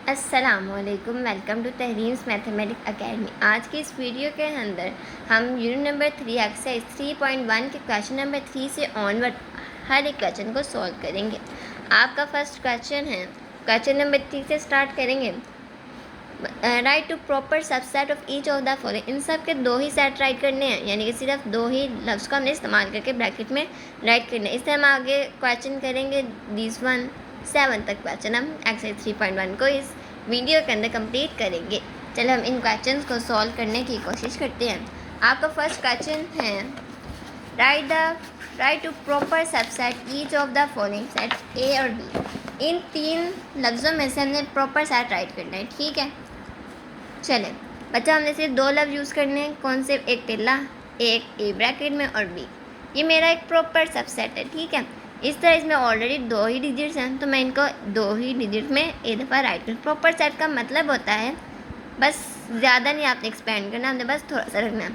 अस्सलामुअलैकुम, welcome to तहरीम्स mathematics academy. आज की इस वीडियो के अंदर हम यूनिट नंबर 3 एक्सरसाइज 3.1 के क्वेश्चन नंबर 3 से ऑनवर्ड हर एक क्वेश्चन को सॉल्व करेंगे। आपका फर्स्ट क्वेश्चन है, क्वेश्चन नंबर 3 से स्टार्ट करेंगे। Write to proper subset of each of the following. इन सब के दो ही सेट राइट करने हैं, यानी कि सिर्फ दो ही लफ्ज़ को हमने इस्तेमाल करके ब्रैकेट में राइट करने हैं। इससे हम आगे क्वेश्चन करेंगे दिस वन 7 तक क्वेश्चन हम एक्सरसाइज 3.1 को इस वीडियो के अंदर कंप्लीट करेंगे। चलो हम इन क्वेश्चंस को सॉल्व करने की कोशिश करते हैं। आपका फर्स्ट क्वेश्चन है, write to proper subset each of the following set A और बी। इन तीन लफ्ज़ों में से हमने प्रॉपर सेट राइट करना है, ठीक है। चलें बच्चा, हमने सिर्फ दो लफ्ज़ यूज़ करने हैं। कौन से? एक टिल्ला, एक ए ब्रैकेट में और बी। ये मेरा एक प्रॉपर सबसेट है, ठीक है। इस तरह इसमें ऑलरेडी दो ही डिजिट्स हैं, तो मैं इनको दो ही डिजिट में एक दफ़ा राइट करूँ। प्रॉपर सेट का मतलब होता है, बस ज़्यादा नहीं आपने एक्सपेंड करना, हमने बस थोड़ा सा रखना है।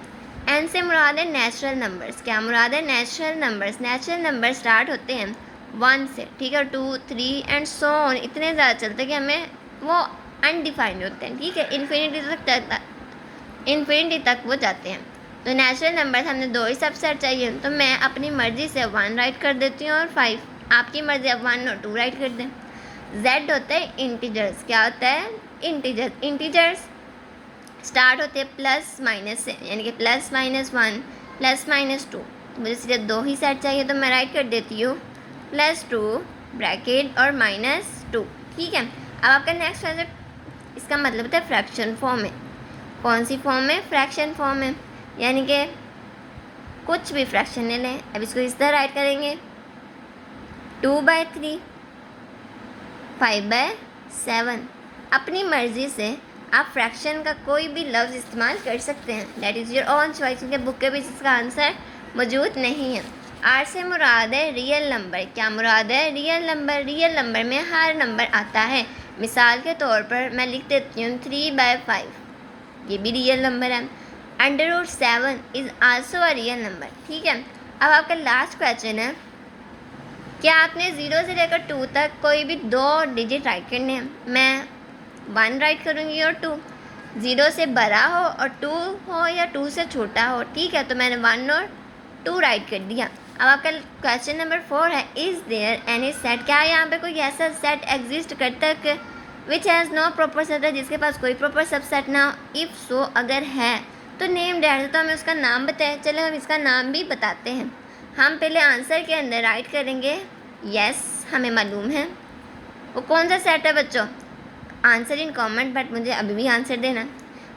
एन से मुराद है नेचुरल नंबर्स। क्या मुराद है? Natural numbers. Natural number start होते हैं 1 से, ठीक है, 2, 3 एंड सो ऑन। इतने ज़्यादा चलते कि हमें वो अनडिफाइंड होते हैं, ठीक है। इन्फिनिटी तक वो जाते हैं। तो नेचुरल नंबर्स हमने दो ही सबसेट चाहिए, तो मैं अपनी मर्ज़ी से 1 राइट कर देती हूँ और 5। आपकी मर्ज़ी आप 1 और 2 राइट कर दें। जेड होता है इंटीजर्स। क्या होता है? इंटीजर्स। इंटीजर्स स्टार्ट होते हैं प्लस माइनस से, यानी कि +-1 +-2। मुझे सिर्फ दो ही सेट चाहिए, तो मैं राइट कर देती हूँ +2 ब्रैकेट और -2, ठीक है। अब आपका नेक्स्ट है, इसका मतलब होता है फ्रैक्शन फॉर्म में। कौन सी फॉर्म में? फ्रैक्शन फॉर्म में, यानी कि कुछ भी फ्रैक्शन ले लें। अब इसको इस तरह राइट करेंगे 2/3 5/7। अपनी मर्ज़ी से आप फ्रैक्शन का कोई भी लफ्ज़ इस्तेमाल कर सकते हैं, that is your own choice, क्योंकि बुक के भी इसका आंसर मौजूद नहीं है। आर से मुराद है रियल नंबर। क्या मुराद है? Real number. रियल नंबर में हर नंबर आता है। मिसाल के तौर पर मैं लिख देती हूँ 3/5, ये भी रियल नंबर है। √7 is also a real number, ठीक है। अब आपका लास्ट क्वेश्चन है, क्या आपने 0 से लेकर 2 तक कोई भी दो डिजिट राइट करने हैं? मैं 1 राइट करूँगी और 2। 0 से बड़ा हो और 2 हो या 2 से छोटा हो, ठीक है, तो मैंने 1 और 2 राइट कर दिया। अब आपका क्वेश्चन नंबर 4 है, इज़ देयर एनी सेट। क्या यहाँ पे कोई ऐसा सेट एग्जिस्ट करता है which has no proper subset, जिसके पास कोई प्रॉपर सबसेट ना हो? इफ़ सो, अगर है तो नेम डेट, तो हमें उसका नाम बताएं। चलो हम इसका नाम भी बताते हैं। हम पहले आंसर के अंदर राइट करेंगे यस, हमें मालूम है वो कौन सा सेट है बच्चों। आंसर इन कमेंट, बट मुझे अभी भी आंसर देना।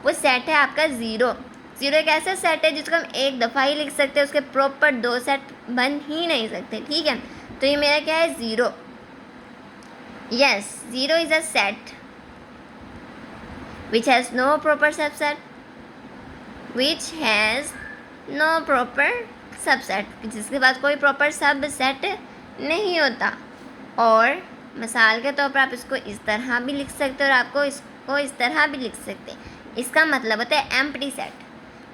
वो सेट है आपका 0। 0 एक ऐसा सेट है जिसको हम एक दफ़ा ही लिख सकते हैं, उसके प्रॉपर दो सेट बन ही नहीं सकते, ठीक है। तो ये मेरा क्या है? 0। Yes, 0 is a set which has no proper subset, which has no proper subset, जिसके पास कोई प्रॉपर सबसेट नहीं होता। और मिसाल के तौर पर आप इसको इस तरह भी लिख सकते हो और आपको इसको इस तरह भी लिख सकते हैं। इसका मतलब होता है empty set.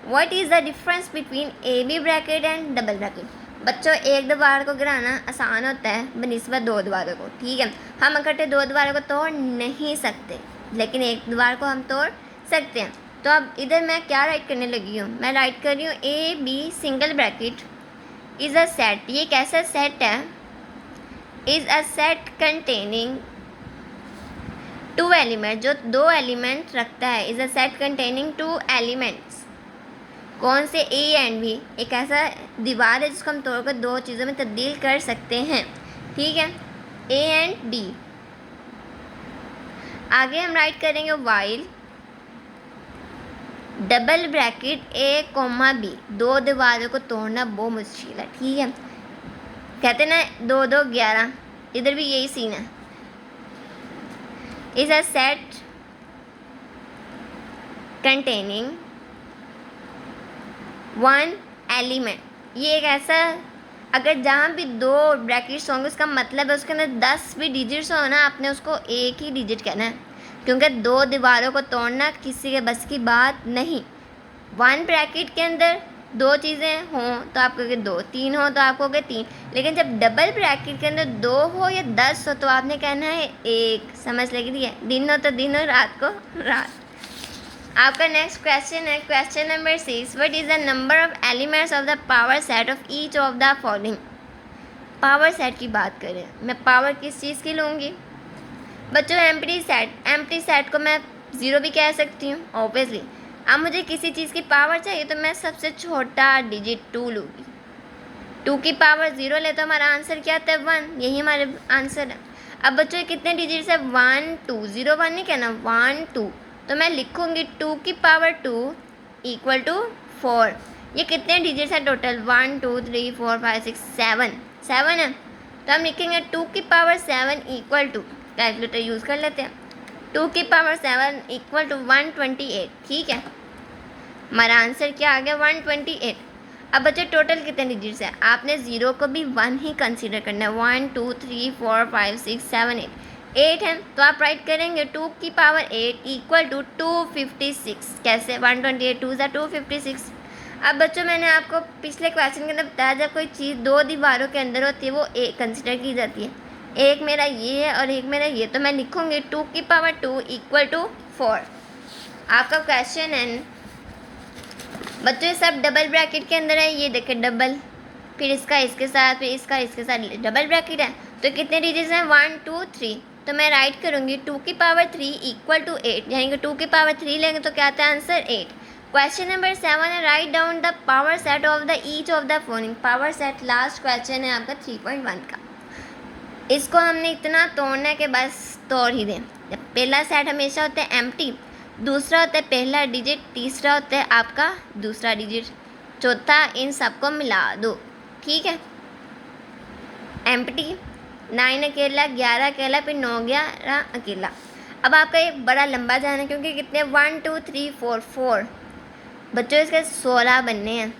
What is the difference between A B bracket and double bracket? बच्चों, एक दीवार को गिराना आसान होता है बनिस्बत दो दीवारों को, ठीक है। हम इकट्ठे दो दीवारों को तोड़ नहीं सकते, लेकिन एक दीवार को हम तोड़ सकते हैं। तो अब इधर मैं क्या राइट करने लगी हूँ? मैं राइट कर रही हूँ A B single bracket is a set. ये कैसा सेट है? Is a set containing 2 element, जो 2 एलिमेंट रखता है। Is a set containing 2 elements. कौन से? A and B. एक ऐसा दीवार है जिसको हम तोड़कर दो चीज़ों में तब्दील कर सकते हैं, ठीक है, ए एंड बी। आगे हम राइट करेंगे वाइल डबल ब्रैकेट ए कोमा बी। दो दीवारों को तोड़ना बहुत मुश्किल है, ठीक है। कहते ना 2 2 11, इधर भी यही सीन है। Is a set containing 1 element. ये एक ऐसा, अगर जहाँ भी दो ब्रैकेट्स होंगे उसका मतलब है उसके अंदर 10 भी डिजिट्स हो ना, आपने उसको एक ही डिजिट कहना है, क्योंकि दो दीवारों को तोड़ना किसी के बस की बात नहीं। 1 ब्रैकेट के अंदर दो चीज़ें हों तो आप कहोगे दो, तीन हो तो आप कहोगे तीन, लेकिन जब डबल ब्रैकेट के अंदर दो हो या 10 हो तो आपने कहना है एक। समझ लगी रही है? दिन हो तो दिन हो, रात को रात। आपका नेक्स्ट क्वेश्चन है question number 6, what is the number of elements of the power set of each of the following. Power set की बात करें, मैं पावर किस चीज़ की लूँगी बच्चों? एम्प्टी सेट को मैं ज़ीरो भी कह सकती हूँ ऑब्वियसली। अब मुझे किसी चीज़ की पावर चाहिए तो मैं सबसे छोटा डिजिट 2 लूँगी। 2 की पावर 0 ले तो हमारा आंसर क्या आता है 1, यही हमारे आंसर है। अब बच्चों कितने डिजिट्स है 1 2, 0 1 नहीं कहना 1 2, तो मैं लिखूँगी 2 की पावर 2 इक्वल टू 4। ये कितने डिजिट्स है टोटल 1 2 3 4 5 6 7 है, तो हम लिखेंगे 2 की power 7 equal to, calculator use कर लेते हैं, 2 की पावर 7 इक्वल टू 128। ठीक है, हमारा आंसर क्या आ गया 128। अब बच्चे टोटल कितने डिजिट्स हैं? आपने ज़ीरो को भी 1 ही कंसीडर करना है। 1 2 3 4 5 6 7 8 है, तो आप राइट करेंगे 2 की पावर 8 इक्वल टू 256। कैसे? 128 2 ज़ा 256। अब बच्चों मैंने आपको पिछले क्वेश्चन के अंदर बताया जब कोई चीज़ दो दीवारों के अंदर होती है वो एक कंसिडर की जाती है। एक मेरा ये है और एक मेरा ये, तो मैं लिखूँगी 2 की पावर 2 इक्वल टू 4। आपका क्वेश्चन है बच्चों ये सब डबल ब्रैकेट के अंदर है, ये देखें डबल, फिर इसका इसके साथ, फिर इसका इसके साथ डबल ब्रैकेट है, तो कितने डिजिट्स हैं 1 2 3, तो मैं राइट करूँगी 2 की पावर 3 इक्वल टू 8, यानी कि 2 की पावर 3 लेंगे तो क्या आता है आंसर 8। क्वेश्चन नंबर 7 है write down the power set of the each of the following. Power set last question है आपका 3.1 का। इसको हमने इतना तोड़ना है कि बस तोड़ ही दें। जब पहला सेट हमेशा होता है एम्प्टी, दूसरा होता है पहला डिजिट, तीसरा होता है आपका दूसरा डिजिट, चौथा इन सबको मिला दो। ठीक है, एम्प्टी 9 अकेला, 11 अकेला, फिर 9 11 अकेला। अब आपका एक बड़ा लंबा जाना है क्योंकि कितने 1 2 3 4 बच्चों इसके 16 बनने हैं।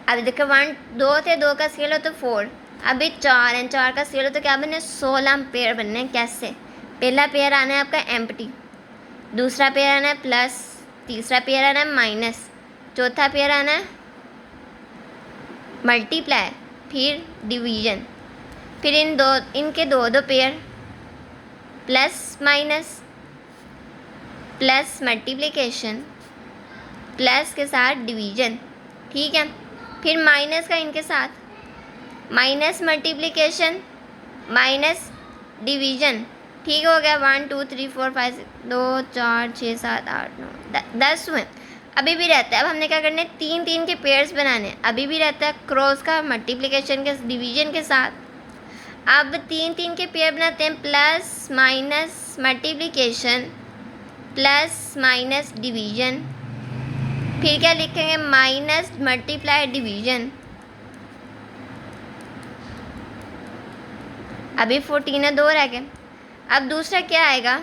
अब देखो 1 2 थे, 2 का स्केल हो तो 4, अभी 4 है, 4 का स्केल हो तो क्या बनने 16 पेयर बनने हैं। कैसे? पहला पेयर आना है आपका एम्प्टी, दूसरा पेयर आना है प्लस, तीसरा पेयर आना है माइनस, चौथा पेयर आना है मल्टीप्लाई, फिर डिवीजन, फिर इनके दो pair plus minus plus multiplication plus के साथ डिवीजन। ठीक है, फिर माइनस का इनके साथ माइनस मल्टीप्लिकेशन माइनस डिवीजन। ठीक हो गया, 1 2 3 4 5 2 4 6 7 8 9 10 हुए। अभी भी रहता है, अब हमने क्या करना है 3 3 के पेयर्स बनाने हैं। अभी भी रहता है क्रॉस का मल्टीप्लिकेशन के डिवीजन के साथ। अब 3 3 के पेयर बनाते हैं, plus minus multiplication plus minus division, फिर क्या लिखेंगे माइनस मल्टीप्लाई डिवीजन। अभी 14 है, 2 रह गए। अब दूसरा क्या आएगा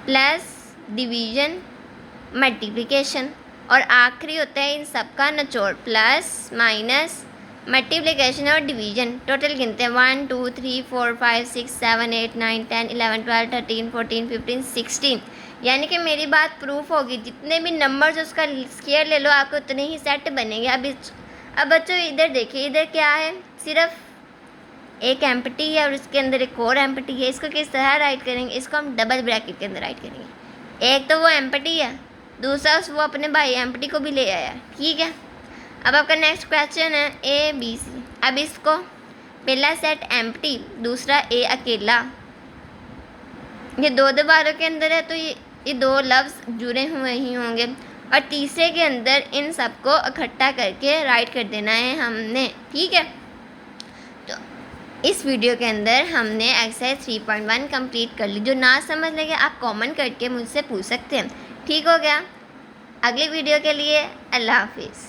प्लस डिवीजन मल्टीप्लिकेशन, और आखिरी होता है इन सब का निचोड़ प्लस माइनस मल्टीप्लिकेशन और डिवीजन। टोटल गिनते हैं 1 2 3 4 5 6 7 8 9 10 11 12 13 14 15 16, यानी कि मेरी बात प्रूफ होगी। जितने भी नंबर्स उसका स्क्वायर ले लो आपको उतने ही सेट बनेंगे। अब बच्चों इधर देखिए, इधर क्या है सिर्फ एक एम्प्टी है और उसके अंदर एक और एम्प्टी है। इसको किस तरह राइट करेंगे? इसको हम डबल ब्रैकेट के अंदर राइट करेंगे। एक तो वो एम्प्टी है, दूसरा वो अपने भाई एम्प्टी को भी ले आया। ठीक है, अब आपका नेक्स्ट क्वेश्चन है ए बी सी। अब इसको पहला सेट एम्प्टी, दूसरा ए अकेला, ये दो दीवारों के अंदर है तो ये दो लफ्ज़ जुड़े हुए ही होंगे, और तीसरे के अंदर इन सबको इकट्ठा करके राइट कर देना है हमने। ठीक है, तो इस वीडियो के अंदर हमने एक्सरसाइज 3.1 कंप्लीट कर ली। जो ना समझ लगे आप कमेंट करके मुझसे पूछ सकते हैं। ठीक हो गया, अगली वीडियो के लिए अल्लाह हाफिज़।